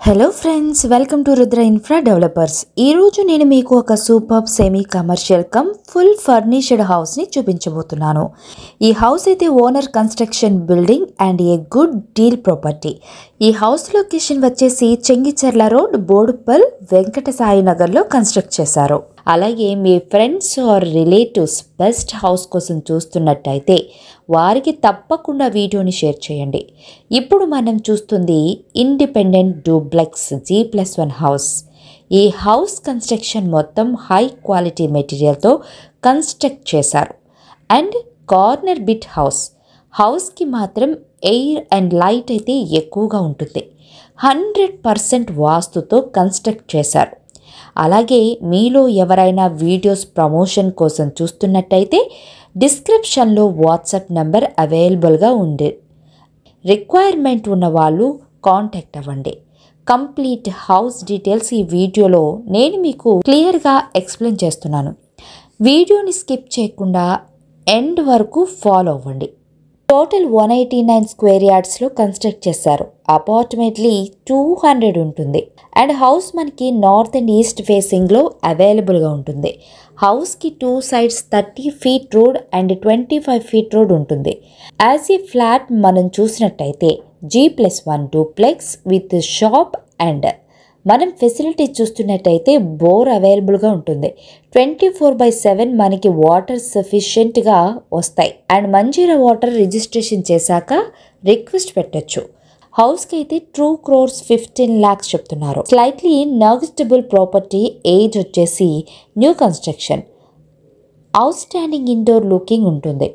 Hello friends, welcome to Rudra infra developers. ఈరోజు నేను మీకు ఒక super semi commercial cum full furnished హౌస్ని చూపించబోతున్నాను. ఈ హౌస్ అయితే owner construction building and a good deal property. ఈ హౌస్ లొకేషన్ వచ్చేసి చెంగిచెర్ల రోడ్, బోడుప్పల్, వెంకట సాయి నగర్లో కన్స్ట్రక్ట్ చేశారు. అలాగే మీ friends or relatives best house కోసం చూస్తున్నట్టయితే వారికి తప్పకుండా వీడియోని షేర్ చేయండి. ఇప్పుడు మనం చూస్తుంది ఇండిపెండెంట్ డూప్లెక్స్ G+1 హౌస్. ఈ హౌస్ కన్స్ట్రక్షన్ మొత్తం హై క్వాలిటీ మెటీరియల్తో కన్స్ట్రక్ట్ చేశారు అండ్ కార్నర్ బిట్ హౌస్. హౌస్కి మాత్రం ఎయిర్ అండ్ లైట్ అయితే ఎక్కువగా ఉంటుంది. 100% వాస్తుతో కన్స్ట్రక్ట్ చేశారు. అలాగే మీలో ఎవరైనా వీడియోస్ ప్రమోషన్ కోసం చూస్తున్నట్టయితే డిస్క్రిప్షన్లో వాట్సాప్ నెంబర్ అవైలబుల్గా ఉంది. రిక్వైర్మెంట్ ఉన్న వాళ్ళు కాంటాక్ట్ అవ్వండి. కంప్లీట్ హౌస్ డీటెయిల్స్ ఈ వీడియోలో నేను మీకు క్లియర్గా ఎక్స్ప్లెయిన్ చేస్తున్నాను. వీడియోని స్కిప్ చేయకుండా ఎండ్ వరకు ఫాలో అవ్వండి. టోటల్ 189 స్క్వేర్ యార్డ్స్లో కన్స్ట్రక్ట్ చేశారు. అపార్ట్మెంట్లీ 200 ఉంటుంది అండ్ హౌస్ మనకి నార్త్ అండ్ ఈస్ట్ ఫేసింగ్లో అవైలబుల్గా ఉంటుంది. హౌస్కి 2 sides 30 feet road and 25 feet road ఉంటుంది. యాజ్ ఈ ఫ్లాట్ మనం చూసినట్టయితే G+1 duplex with shop and మనం ఫెసిలిటీ చూస్తున్నట్టయితే బోర్ అవైలబుల్గా ఉంటుంది. 24/7 మనకి వాటర్ సఫిషియెంట్గా వస్తాయి అండ్ మంజీరా వాటర్ రిజిస్ట్రేషన్ చేశాక రిక్వెస్ట్ పెట్టచ్చు. హౌస్కి అయితే 2 crores 15 lakhs చెప్తున్నారు. Slightly negotiable property. ఏజ్ వచ్చేసి new construction. Outstanding indoor looking ఉంటుంది.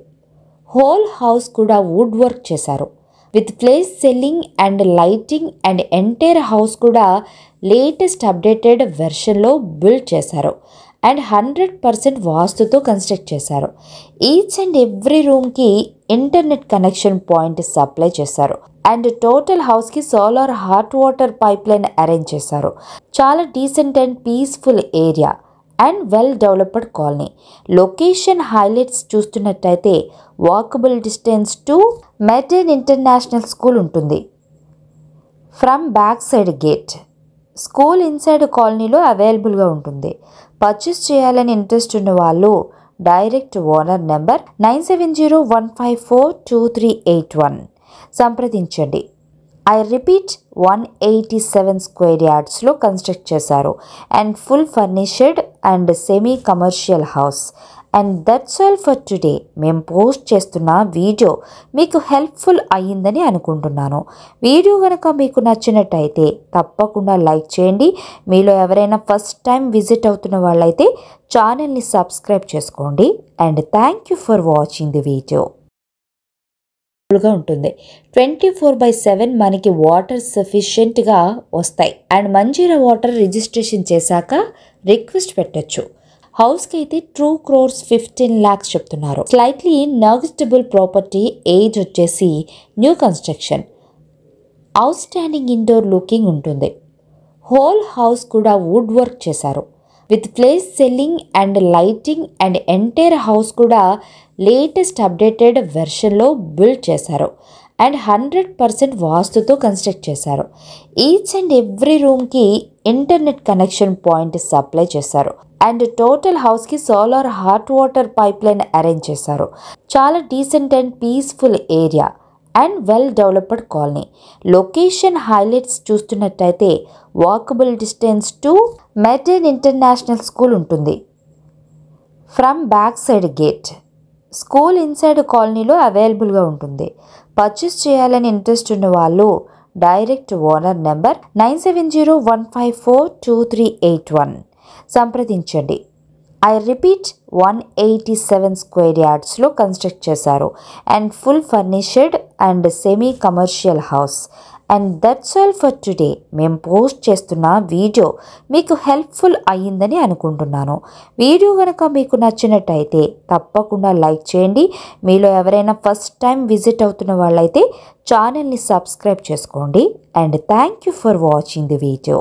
హోల్ హౌస్ కూడా వుడ్ వర్క్ చేశారు with false ceiling and lighting and entire house కూడా లేటెస్ట్ అప్డేటెడ్ వెర్షన్లో బిల్డ్ చేశారు అండ్ 100% వాస్తుతో కన్స్ట్రక్ట్ చేశారు. ఈచ్ అండ్ ఎవ్రీ రూమ్కి ఇంటర్నెట్ కనెక్షన్ పాయింట్ సప్లై చేశారు అండ్ టోటల్ హౌస్కి solar hot water pipe line arrange చేశారు. చాలా decent and peaceful area and well developed colony. Location highlights చూస్తున్నట్టయితే walkable distance to Meridian international school ఉంటుంది. From back side gate. School inside కాలనీలో అవైలబుల్గా ఉంటుంది. Purchase చేయాలని interest ఉన్న వాళ్ళు డైరెక్ట్ ఓనర్ నెంబర్ 9701542381 సంప్రదించండి. ఐ రిపీట్ 187 స్క్వేర్ యార్డ్స్లో కన్స్ట్రక్ట్ చేశారు and full furnished and semi commercial house. And that's all for today. మేము పోస్ట్ చేస్తున్న వీడియో మీకు హెల్ప్ఫుల్ అయ్యిందని అనుకుంటున్నాను. వీడియో కనుక మీకు నచ్చినట్టయితే తప్పకుండా లైక్ చేయండి. మీలో ఎవరైనా ఫస్ట్ టైం విజిట్ అవుతున్న వాళ్ళైతే ఛానల్ని సబ్స్క్రైబ్ చేసుకోండి. And thank you for watching the video. ఉంటుంది. 24/7 మనకి వాటర్ సఫిషియెంట్గా వస్తాయి అండ్ మంజీరా వాటర్ రిజిస్ట్రేషన్ చేశాక రిక్వెస్ట్ పెట్టచ్చు. హౌస్కి అయితే 2 crores 15 lakhs చెప్తున్నారు. Slightly negotiable property. ఏజ్ వచ్చేసి new construction. Outstanding indoor looking ఉంటుంది. హోల్ హౌస్ కూడా వుడ్ వర్క్ చేశారు with false ceiling and lighting and entire house కూడా లేటెస్ట్ అప్డేటెడ్ వెర్షన్లో బిల్డ్ చేశారు అండ్ 100% వాస్తుతో కన్స్ట్రక్ట్ చేశారు. ఈచ్ అండ్ ఎవ్రీ రూమ్కి ఇంటర్నెట్ కనెక్షన్ పాయింట్ సప్లై చేశారు అండ్ టోటల్ హౌస్కి solar hot water pipe line arrange చేశారు. చాలా decent and peaceful area and well developed colony. Location highlights చూస్తున్నట్టయితే walkable distance to Meridian international school ఉంటుంది. From back side gate. School inside కాలనీలో అవైలబుల్గా ఉంటుంది. Purchase చేయాలని interest ఉన్న వాళ్ళు డైరెక్ట్ ఓనర్ నెంబర్ 9701542381 సంప్రదించండి. ఐ రిపీట్ 187 స్క్వేర్ యార్డ్స్లో కన్స్ట్రక్ట్ చేశారు and full furnished and semi commercial house. And that's all for today. మేము పోస్ట్ చేస్తున్న వీడియో మీకు హెల్ప్ఫుల్ అయ్యిందని అనుకుంటున్నాను. వీడియో కనుక మీకు నచ్చినట్టయితే తప్పకుండా లైక్ చేయండి. మీలో ఎవరైనా ఫస్ట్ టైం విజిట్ అవుతున్న వాళ్ళైతే ఛానల్ని సబ్స్క్రైబ్ చేసుకోండి. And thank you for watching the video.